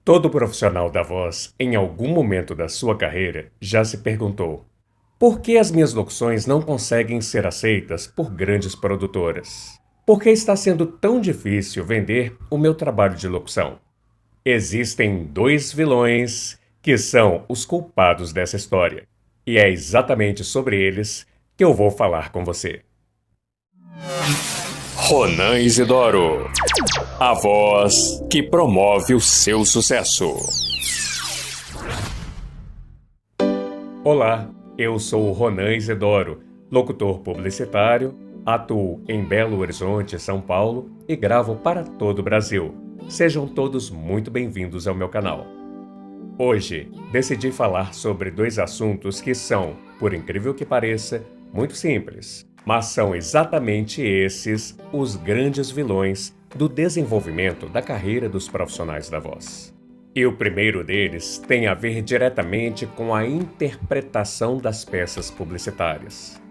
Todo profissional da voz, em algum momento da sua carreira, já se perguntou: por que as minhas locuções não conseguem ser aceitas por grandes produtoras? Por que está sendo tão difícil vender o meu trabalho de locução? Existem dois vilões que são os culpados dessa história, e é exatamente sobre eles que eu vou falar com você. Ronan Isidoro, a voz que promove o seu sucesso. Olá, eu sou o Ronan Isidoro, locutor publicitário, atuo em Belo Horizonte, São Paulo e gravo para todo o Brasil. Sejam todos muito bem-vindos ao meu canal. Hoje, decidi falar sobre dois assuntos que são, por incrível que pareça, muito simples, mas são exatamente esses os grandes vilões do desenvolvimento da carreira dos profissionais da voz. E o primeiro deles tem a ver diretamente com a interpretação das peças publicitárias.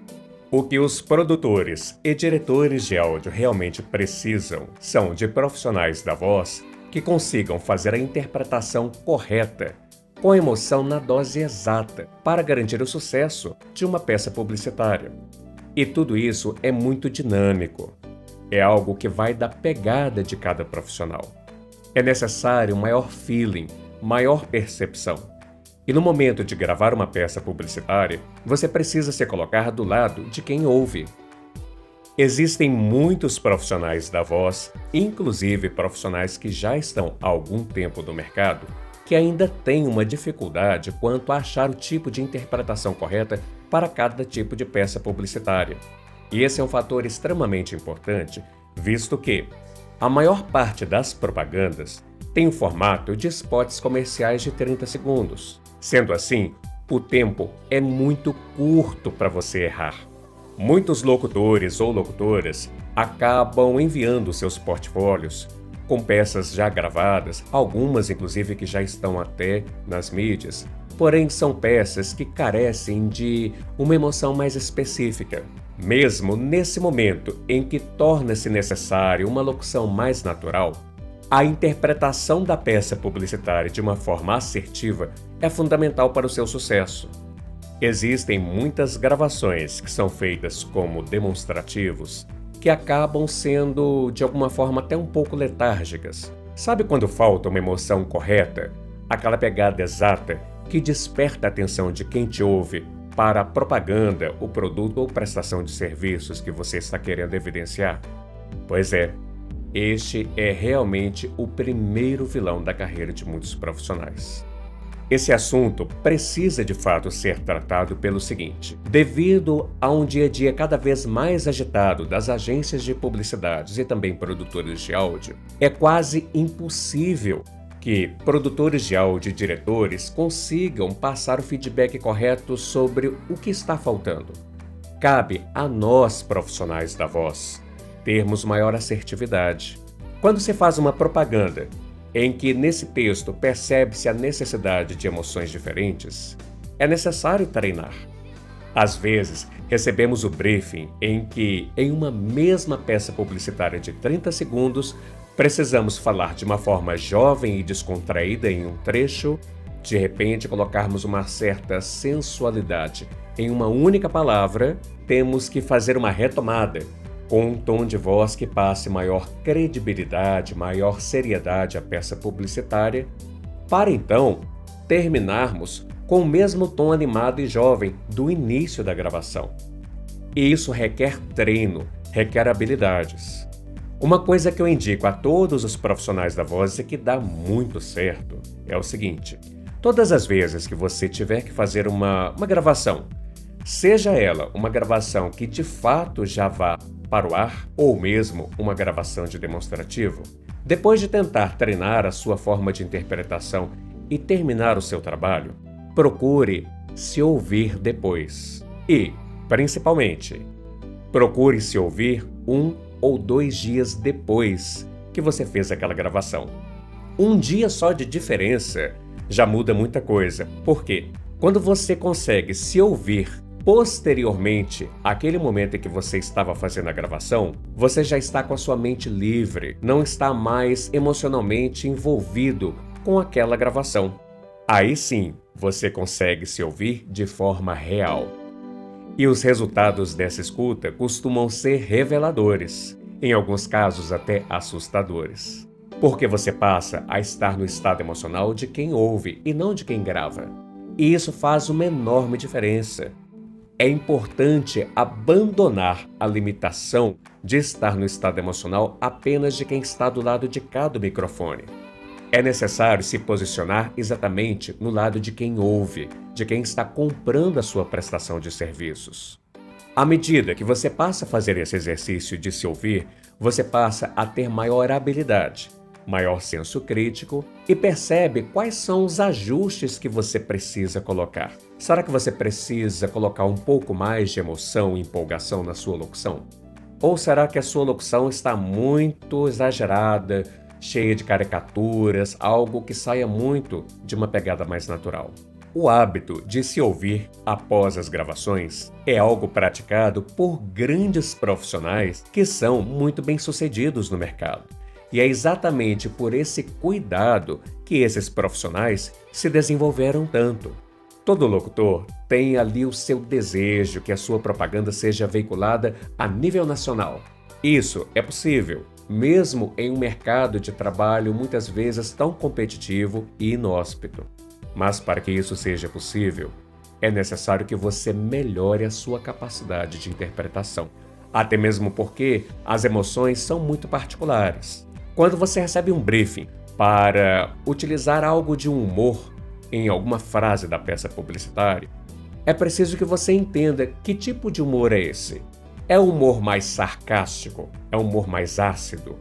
O que os produtores e diretores de áudio realmente precisam são de profissionais da voz que consigam fazer a interpretação correta, com a emoção na dose exata, para garantir o sucesso de uma peça publicitária. E tudo isso é muito dinâmico. É algo que vai da pegada de cada profissional. É necessário maior feeling, maior percepção. E no momento de gravar uma peça publicitária, você precisa se colocar do lado de quem ouve. Existem muitos profissionais da voz, inclusive profissionais que já estão há algum tempo no mercado, que ainda têm uma dificuldade quanto a achar o tipo de interpretação correta para cada tipo de peça publicitária. E esse é um fator extremamente importante, visto que a maior parte das propagandas tem o formato de spots comerciais de 30 segundos. Sendo assim, o tempo é muito curto para você errar. Muitos locutores ou locutoras acabam enviando seus portfólios com peças já gravadas, algumas inclusive que já estão até nas mídias, porém são peças que carecem de uma emoção mais específica. Mesmo nesse momento em que torna-se necessário uma locução mais natural, a interpretação da peça publicitária de uma forma assertiva é fundamental para o seu sucesso. Existem muitas gravações que são feitas como demonstrativos que acabam sendo, de alguma forma, até um pouco letárgicas. Sabe quando falta uma emoção correta? Aquela pegada exata que desperta a atenção de quem te ouve para a propaganda, o produto ou prestação de serviços que você está querendo evidenciar? Pois é, este é realmente o primeiro vilão da carreira de muitos profissionais. Esse assunto precisa de fato ser tratado pelo seguinte: devido a um dia a dia cada vez mais agitado das agências de publicidades e também produtores de áudio, é quase impossível que produtores de áudio e diretores consigam passar o feedback correto sobre o que está faltando. Cabe a nós, profissionais da voz, termos maior assertividade. Quando se faz uma propaganda em que nesse texto percebe-se a necessidade de emoções diferentes, é necessário treinar. Às vezes, recebemos o briefing em que, em uma mesma peça publicitária de 30 segundos, precisamos falar de uma forma jovem e descontraída em um trecho, de repente colocarmos uma certa sensualidade em uma única palavra, temos que fazer uma retomada, com um tom de voz que passe maior credibilidade, maior seriedade à peça publicitária, para então terminarmos com o mesmo tom animado e jovem do início da gravação. E isso requer treino, requer habilidades. Uma coisa que eu indico a todos os profissionais da voz e que dá muito certo é o seguinte: todas as vezes que você tiver que fazer uma gravação, seja ela uma gravação que de fato já vá para o ar ou mesmo uma gravação de demonstrativo, depois de tentar treinar a sua forma de interpretação e terminar o seu trabalho, procure se ouvir depois. E, principalmente, procure se ouvir 1 ou 2 dias depois que você fez aquela gravação. Um dia só de diferença já muda muita coisa. Por quê? Quando você consegue se ouvir posteriormente àquele momento em que você estava fazendo a gravação, você já está com a sua mente livre, não está mais emocionalmente envolvido com aquela gravação. Aí sim, você consegue se ouvir de forma real. E os resultados dessa escuta costumam ser reveladores, em alguns casos até assustadores. Porque você passa a estar no estado emocional de quem ouve e não de quem grava. E isso faz uma enorme diferença. É importante abandonar a limitação de estar no estado emocional apenas de quem está do lado de cá do microfone. É necessário se posicionar exatamente no lado de quem ouve, de quem está comprando a sua prestação de serviços. À medida que você passa a fazer esse exercício de se ouvir, você passa a ter maior habilidade, maior senso crítico e percebe quais são os ajustes que você precisa colocar. Será que você precisa colocar um pouco mais de emoção e empolgação na sua locução? Ou será que a sua locução está muito exagerada, cheia de caricaturas, algo que saia muito de uma pegada mais natural? O hábito de se ouvir após as gravações é algo praticado por grandes profissionais que são muito bem-sucedidos no mercado. E é exatamente por esse cuidado que esses profissionais se desenvolveram tanto. Todo locutor tem ali o seu desejo que a sua propaganda seja veiculada a nível nacional. Isso é possível, mesmo em um mercado de trabalho muitas vezes tão competitivo e inóspito. Mas para que isso seja possível, é necessário que você melhore a sua capacidade de interpretação. Até mesmo porque as emoções são muito particulares. Quando você recebe um briefing para utilizar algo de um humor em alguma frase da peça publicitária, é preciso que você entenda que tipo de humor é esse. É um humor mais sarcástico? É um humor mais ácido?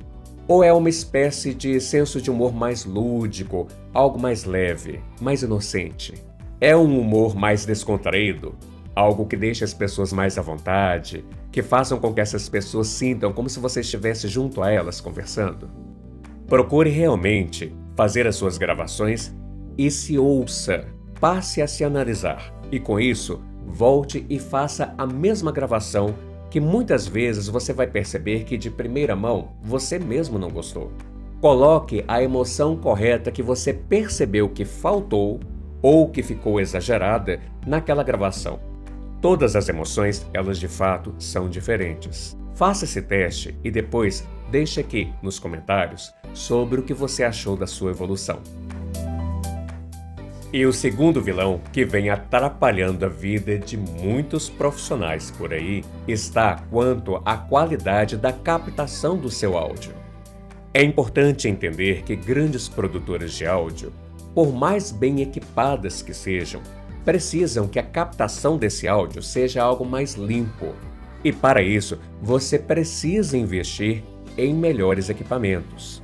Ou é uma espécie de senso de humor mais lúdico, algo mais leve, mais inocente? É um humor mais descontraído? Algo que deixe as pessoas mais à vontade, que façam com que essas pessoas sintam como se você estivesse junto a elas conversando? Procure realmente fazer as suas gravações e se ouça, passe a se analisar. E com isso, volte e faça a mesma gravação que muitas vezes você vai perceber que de primeira mão você mesmo não gostou. Coloque a emoção correta que você percebeu que faltou ou que ficou exagerada naquela gravação. Todas as emoções, elas de fato são diferentes. Faça esse teste e depois deixe aqui nos comentários sobre o que você achou da sua evolução. E o segundo vilão que vem atrapalhando a vida de muitos profissionais por aí está quanto à qualidade da captação do seu áudio. É importante entender que grandes produtoras de áudio, por mais bem equipadas que sejam, precisam que a captação desse áudio seja algo mais limpo. E para isso, você precisa investir em melhores equipamentos.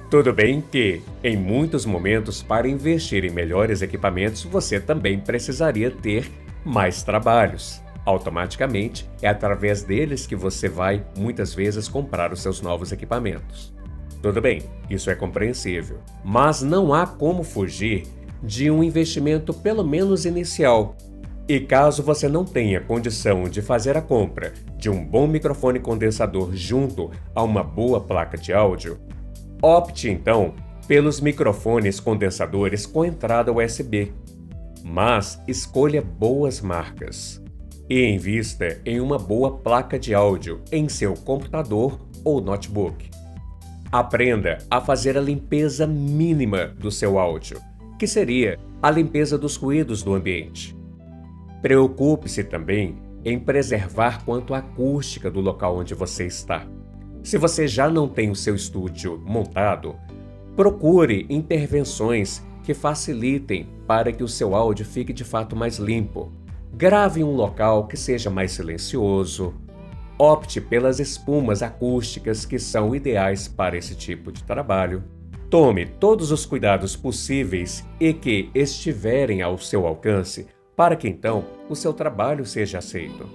Tudo bem que, em muitos momentos, para investir em melhores equipamentos, você também precisaria ter mais trabalhos. Automaticamente, é através deles que você vai, muitas vezes, comprar os seus novos equipamentos. Tudo bem, isso é compreensível. Mas não há como fugir de um investimento pelo menos inicial. E caso você não tenha condição de fazer a compra de um bom microfone condensador junto a uma boa placa de áudio, opte então pelos microfones condensadores com entrada USB, mas escolha boas marcas e invista em uma boa placa de áudio em seu computador ou notebook. Aprenda a fazer a limpeza mínima do seu áudio, que seria a limpeza dos ruídos do ambiente. Preocupe-se também em preservar quanto à acústica do local onde você está. Se você já não tem o seu estúdio montado, procure intervenções que facilitem para que o seu áudio fique de fato mais limpo. Grave em um local que seja mais silencioso. Opte pelas espumas acústicas que são ideais para esse tipo de trabalho. Tome todos os cuidados possíveis e que estiverem ao seu alcance para que então o seu trabalho seja aceito.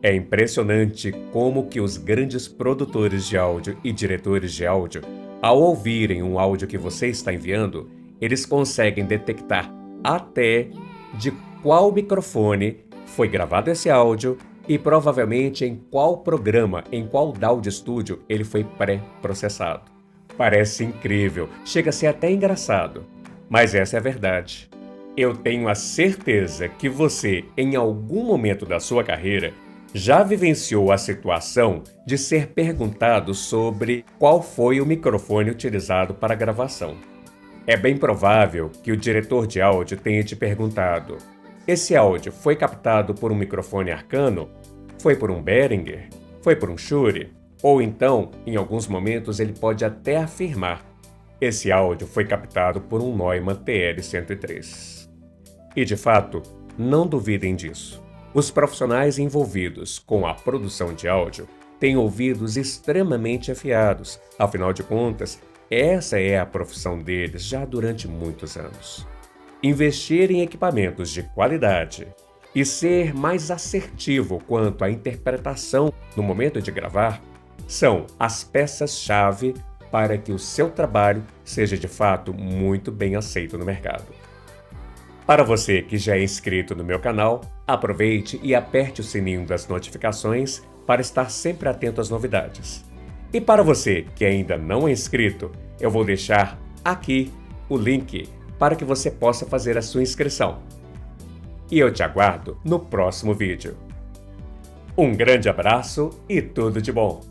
É impressionante como que os grandes produtores de áudio e diretores de áudio, ao ouvirem um áudio que você está enviando, eles conseguem detectar até de qual microfone foi gravado esse áudio e provavelmente em qual programa, em qual DAW de estúdio ele foi pré-processado. Parece incrível, chega a ser até engraçado. Mas essa é a verdade. Eu tenho a certeza que você, em algum momento da sua carreira, já vivenciou a situação de ser perguntado sobre qual foi o microfone utilizado para a gravação. É bem provável que o diretor de áudio tenha te perguntado: esse áudio foi captado por um microfone Arcano? Foi por um Behringer? Foi por um Shure? Ou então, em alguns momentos, ele pode até afirmar: esse áudio foi captado por um Neumann TL-103. E de fato, não duvidem disso. Os profissionais envolvidos com a produção de áudio têm ouvidos extremamente afiados. Afinal de contas, essa é a profissão deles já durante muitos anos. Investir em equipamentos de qualidade e ser mais assertivo quanto à interpretação no momento de gravar são as peças-chave para que o seu trabalho seja de fato muito bem aceito no mercado. Para você que já é inscrito no meu canal, aproveite e aperte o sininho das notificações para estar sempre atento às novidades. E para você que ainda não é inscrito, eu vou deixar aqui o link para que você possa fazer a sua inscrição. E eu te aguardo no próximo vídeo. Um grande abraço e tudo de bom!